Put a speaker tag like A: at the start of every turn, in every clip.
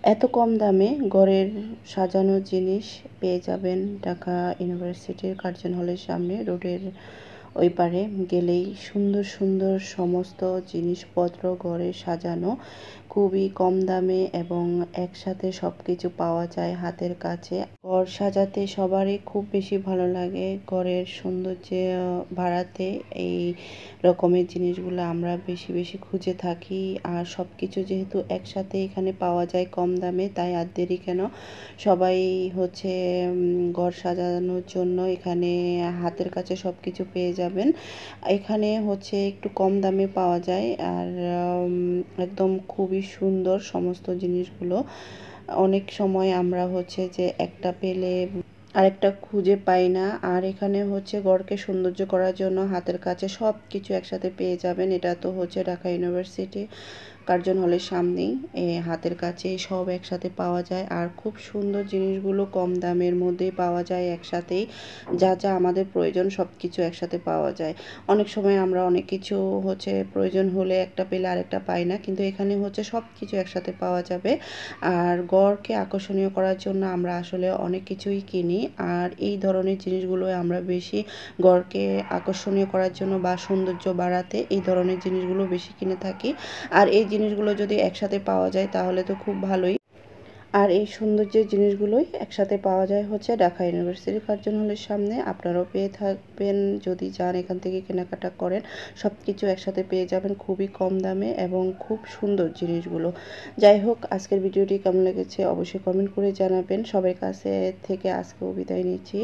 A: এত কম দামে ঘরের সাজানো জিনিস পেয়ে যাবেন ঢাকা ইউনিভার্সিটির কার্জন হলের সামনে রোডের ওই পারে গেলেই সুন্দর সুন্দর সমস্ত জিনিসপত্র ঘরে সাজানো খুবই কম দামে এবং একসাথে সব কিছু পাওয়া যায় হাতের কাছে। ঘর সাজাতে সবারই খুব বেশি ভালো লাগে, ঘরের সৌন্দর্য বাড়াতে এই রকমের জিনিসগুলো আমরা বেশি বেশি খুঁজে থাকি। আর সব কিছু যেহেতু একসাথে এখানে পাওয়া যায় কম দামে, তাই আর দেরি কেন, সবাই হচ্ছে ঘর সাজানোর জন্য এখানে হাতের কাছে সব কিছু পেয়ে যাবেন। এখানে হচ্ছে একটু কম দামে পাওয়া যায় আর একদম খুবই সুন্দর সমস্ত জিনিসগুলো। অনেক সময় আমরা হচ্ছে যে একটা পেলে আরেকটা খুঁজে পাই না। আর এখানে হচ্ছে ঘরকে সৌন্দর্য করার জন্য হাতের কাছে সব কিছু একসাথে পেয়ে যাবেন। এটা তো হচ্ছে ঢাকা ইউনিভার্সিটি কার্জন হলের সামনেই হাতের কাছে সব একসাথে পাওয়া যায়। আর খুব সুন্দর জিনিসগুলো কম দামের মধ্যেই পাওয়া যায় একসাথেই। যা যা আমাদের প্রয়োজন সব কিছু একসাথে পাওয়া যায়। অনেক সময় আমরা অনেক কিছু হচ্ছে প্রয়োজন হলে একটা পেলে আরেকটা পাই না, কিন্তু এখানে হচ্ছে সব কিছু একসাথে পাওয়া যাবে। আর ঘরকে আকর্ষণীয় করার জন্য আমরা আসলে অনেক কিছুই কিনি। আর এই ধরনের জিনিসগুলো আমরা বেশি ঘরকে আকর্ষণীয় করার জন্য বা সৌন্দর্য বাড়াতে এই ধরনের জিনিসগুলো বেশি কিনে থাকি। আর এই জিনিসগুলো যদি একসাথে পাওয়া যায় তাহলে তো খুব ভালোই। আর এই সৌন্দর্যের জিনিসগুলোই একসাথে পাওয়া যায় হচ্ছে ঢাকা ইউনিভার্সিটি কার্জন হলের সামনে। আপনারাও পেয়ে থাকবেন যদি যান, এখান থেকে কেনাকাটা করেন, সব কিছু একসাথে পেয়ে যাবেন খুবই কম দামে এবং খুব সুন্দর জিনিসগুলো। যাই হোক, আজকের ভিডিওটি কেমন লেগেছে অবশ্যই কমেন্ট করে জানাবেন। সবার কাছে থেকে আজকেও বিদায় নিচ্ছি।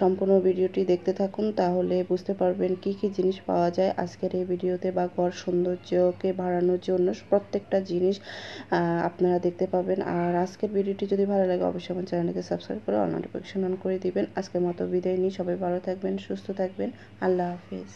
A: সম্পূর্ণ ভিডিওটি দেখতে থাকুন, তাহলে বুঝতে পারবেন কি কি জিনিস পাওয়া যায় আজকের এই ভিডিওতে। বা ঘর সৌন্দর্যকে বাড়ানোর জন্য প্রত্যেকটা জিনিস আপনারা দেখতে পাবেন। আর আজকের ভিডিওটি যদি ভালো লাগে অবশ্যই আমার চ্যানেলকে সাবস্ক্রাইব করে অল নোটিফিকেশন অন করে দিবেন। আজকের মতো বিদায় নিই, সবাই ভালো থাকবেন, সুস্থ থাকবেন, আল্লাহ হাফিজ।